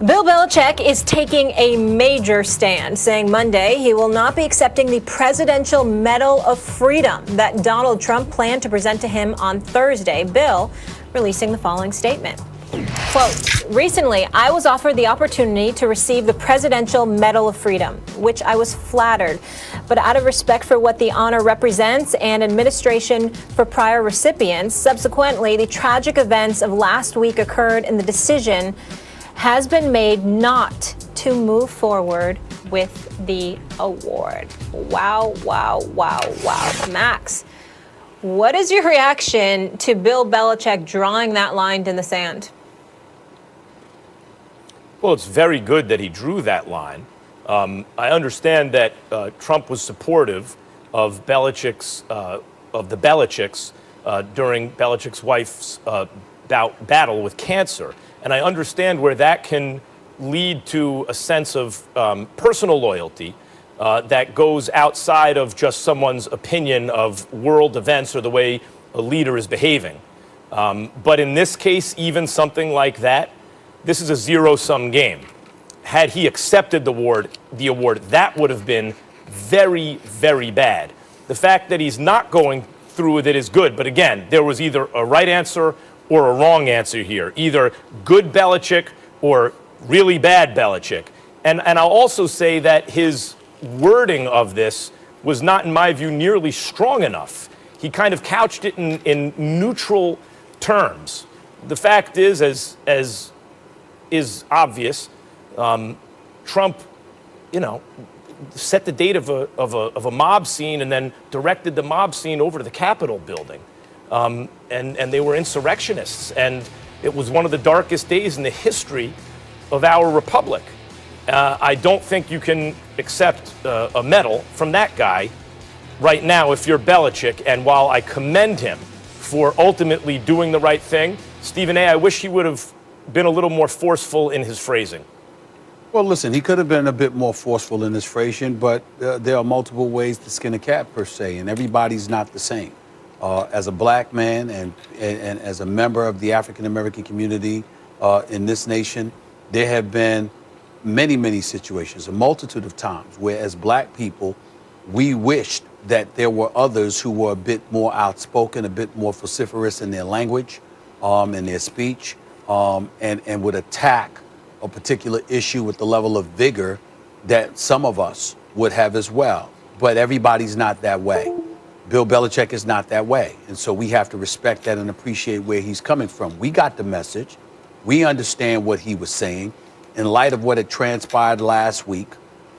Bill Belichick is taking a major stand, saying Monday he will not be accepting the Presidential Medal of Freedom that Donald Trump planned to present to him on Thursday. Bill releasing the following statement. Quote, recently, I was offered the opportunity to receive the Presidential Medal of Freedom, which I was flattered. But out of respect for what the honor represents and administration for prior recipients, subsequently, the tragic events of last week occurred and the decision has been made not to move forward with the award. Wow, wow, wow, wow. Max, what is your reaction to Bill Belichick drawing that line in the sand? Well, it's very good that he drew that line. I understand that Trump was supportive of the Belichicks during Belichick's wife's battle with cancer. And I understand where that can lead to a sense of personal loyalty that goes outside of just someone's opinion of world events or the way a leader is behaving. But in this case, even something like that, this is a zero-sum game. Had he accepted the award, that would have been very, very bad. The fact that he's not going through with it is good. But again, there was either a right answer or a wrong answer here. Either good Belichick or really bad Belichick. And I'll also say that his wording of this was not, in my view, nearly strong enough. He kind of couched it in neutral terms. The fact is, as is obvious, Trump, set the date of a mob scene and then directed the mob scene over to the Capitol building. And they were insurrectionists. And it was one of the darkest days in the history of our republic. I don't think you can accept a medal from that guy right now if you're Belichick. And while I commend him for ultimately doing the right thing, Stephen A., I wish he would have been a little more forceful in his phrasing. Well, listen, he could have been a bit more forceful in his phrasing, but there are multiple ways to skin a cat, per se, and everybody's not the same. As a black man and as a member of the African-American community in this nation, there have been many, many situations, a multitude of times where as black people, we wished that there were others who were a bit more outspoken, a bit more vociferous in their language, in their speech, and would attack a particular issue with the level of vigor that some of us would have as well. But everybody's not that way. Bill Belichick is not that way. And so we have to respect that and appreciate where he's coming from. We got the message. We understand what he was saying. In light of what had transpired last week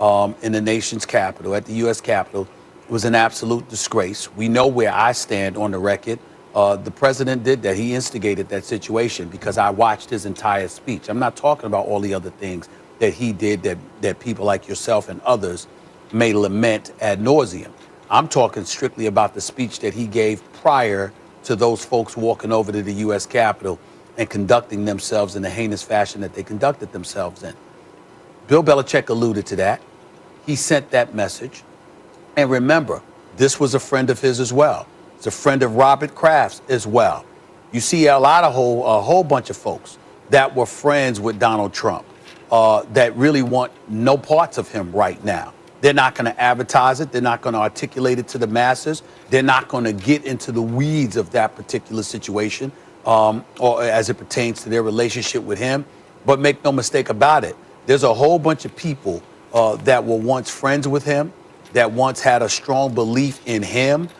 in the nation's capital, at the U.S. Capitol, it was an absolute disgrace. We know where I stand on the record. The president did that. He instigated that situation because I watched his entire speech. I'm not talking about all the other things that he did that people like yourself and others may lament ad nauseum. I'm talking strictly about the speech that he gave prior to those folks walking over to the U.S. Capitol and conducting themselves in the heinous fashion that they conducted themselves in. Bill Belichick alluded to that. He sent that message. And remember, this was a friend of his as well. It's a friend of Robert Kraft's as well. You see a whole bunch of folks that were friends with Donald Trump that really want no parts of him right now. They're not going to advertise it. They're not going to articulate it to the masses. They're not going to get into the weeds of that particular situation or as it pertains to their relationship with him. But make no mistake about it, there's a whole bunch of people that were once friends with him, that once had a strong belief in him,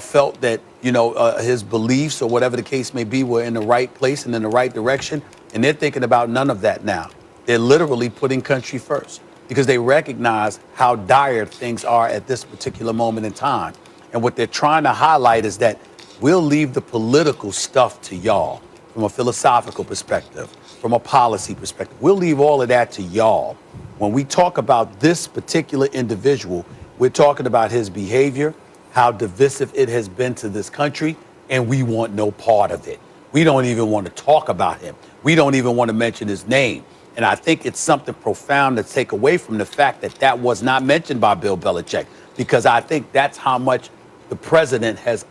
felt that, his beliefs or whatever the case may be were in the right place and in the right direction. And they're thinking about none of that now. They're literally putting country first because they recognize how dire things are at this particular moment in time. And what they're trying to highlight is that we'll leave the political stuff to y'all from a philosophical perspective, from a policy perspective. We'll leave all of that to y'all. When we talk about this particular individual, we're talking about his behavior, how divisive it has been to this country, and we want no part of it. We don't even want to talk about him. We don't even want to mention his name. And I think it's something profound to take away from the fact that that was not mentioned by Bill Belichick, because I think that's how much the president has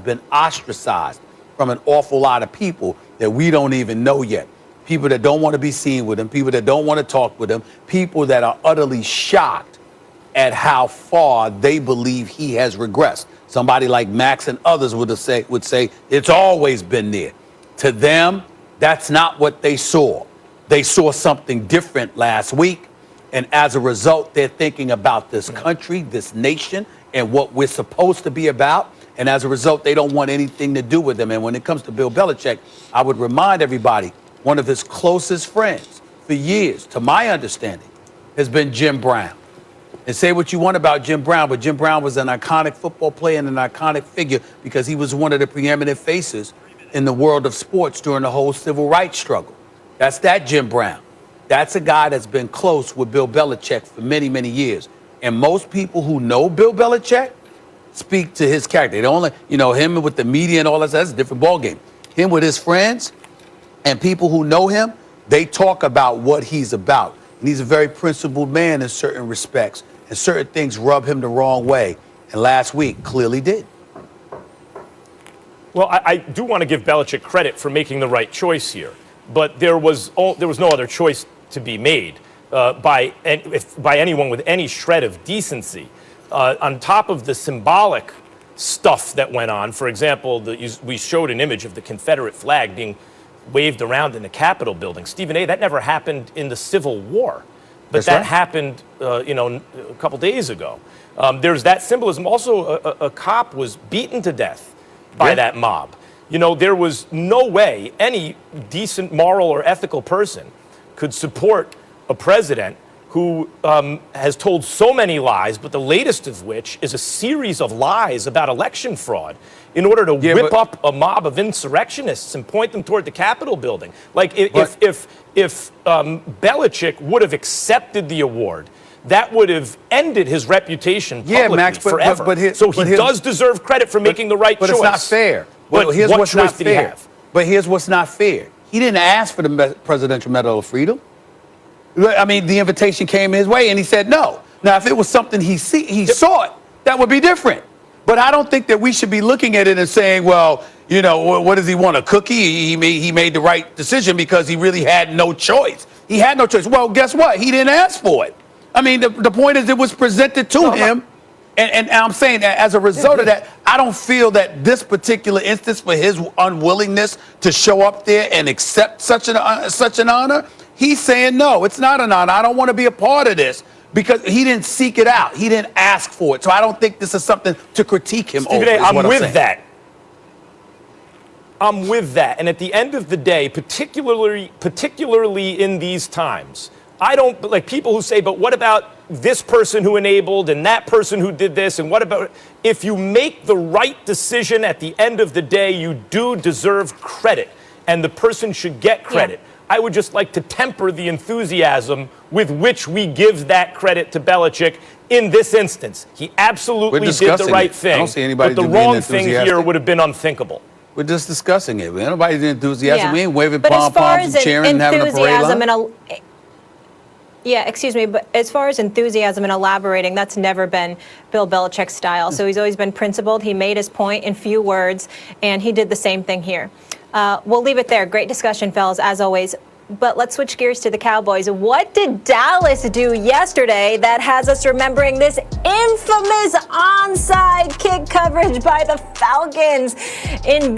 been ostracized from an awful lot of people that we don't even know yet. people that don't want to be seen with him, people that don't want to talk with him, people that are utterly shocked at how far they believe he has regressed. Somebody like Max and others would say it's always been there. To them, that's not what they saw. They saw something different last week, and as a result, they're thinking about this country, this nation, and what we're supposed to be about. And as a result, they don't want anything to do with them. And when it comes to Bill Belichick, I would remind everybody, one of his closest friends for years, to my understanding, has been Jim Brown. And say what you want about Jim Brown, but Jim Brown was an iconic football player and an iconic figure because he was one of the preeminent faces in the world of sports during the whole civil rights struggle. That's that Jim Brown. That's a guy that's been close with Bill Belichick for many, many years. And most people who know Bill Belichick speak to his character. They don't, him with the media and all that, that's a different ballgame. Him with his friends and people who know him, they talk about what he's about. And he's a very principled man in certain respects. And certain things rub him the wrong way. And last week clearly did. Well, I do want to give Belichick credit for making the right choice here. But there was no other choice to be made by anyone with any shred of decency. On top of the symbolic stuff that went on, for example, we showed an image of the Confederate flag being waved around in the Capitol building. Stephen A., that never happened in the Civil War. But that happened, a couple days ago. There's that symbolism. Also, a cop was beaten to death by that mob. There was no way any decent moral or ethical person could support a president who has told so many lies, but the latest of which is a series of lies about election fraud in order to whip up a mob of insurrectionists and point them toward the Capitol building. Like, if Belichick would have accepted the award, that would have ended his reputation publicly forever. So he does deserve credit for making the right choice. But it's not fair. But here's what what's choice not did he fair. have? But here's what's not fair. He didn't ask for the Presidential Medal of Freedom. I mean, the invitation came his way, and he said no. Now, if it was something he sought, that would be different. But I don't think that we should be looking at it and saying, well, what does he want, a cookie? He made the right decision because he really had no choice. He had no choice. Well, guess what? He didn't ask for it. I mean, the point is it was presented to him. And I'm saying that as a result of that, I don't feel that this particular instance, for his unwillingness to show up there and accept such an honor, he's saying, no, it's not an honor. I don't want to be a part of this because he didn't seek it out. He didn't ask for it. So I don't think this is something to critique him over. I'm with that. I'm with that. And at the end of the day, particularly in these times, I don't like people who say, but what about this person who enabled and that person who did this? And what about if you make the right decision at the end of the day, you do deserve credit and the person should get credit. Yeah. I would just like to temper the enthusiasm with which we give that credit to Belichick in this instance. He absolutely did the right thing. I don't see anybody but the wrong thing here would have been unthinkable. We're just discussing it. Nobody's enthusiastic. Yeah. We ain't waving pom-poms and cheering and having a parade line. Yeah, excuse me, but as far as enthusiasm and elaborating, that's never been Bill Belichick's style. So he's always been principled. He made his point in few words, and he did the same thing here. We'll leave it there. Great discussion, fellas, as always. But let's switch gears to the Cowboys. What did Dallas do yesterday that has us remembering this infamous onside kick coverage by the Falcons in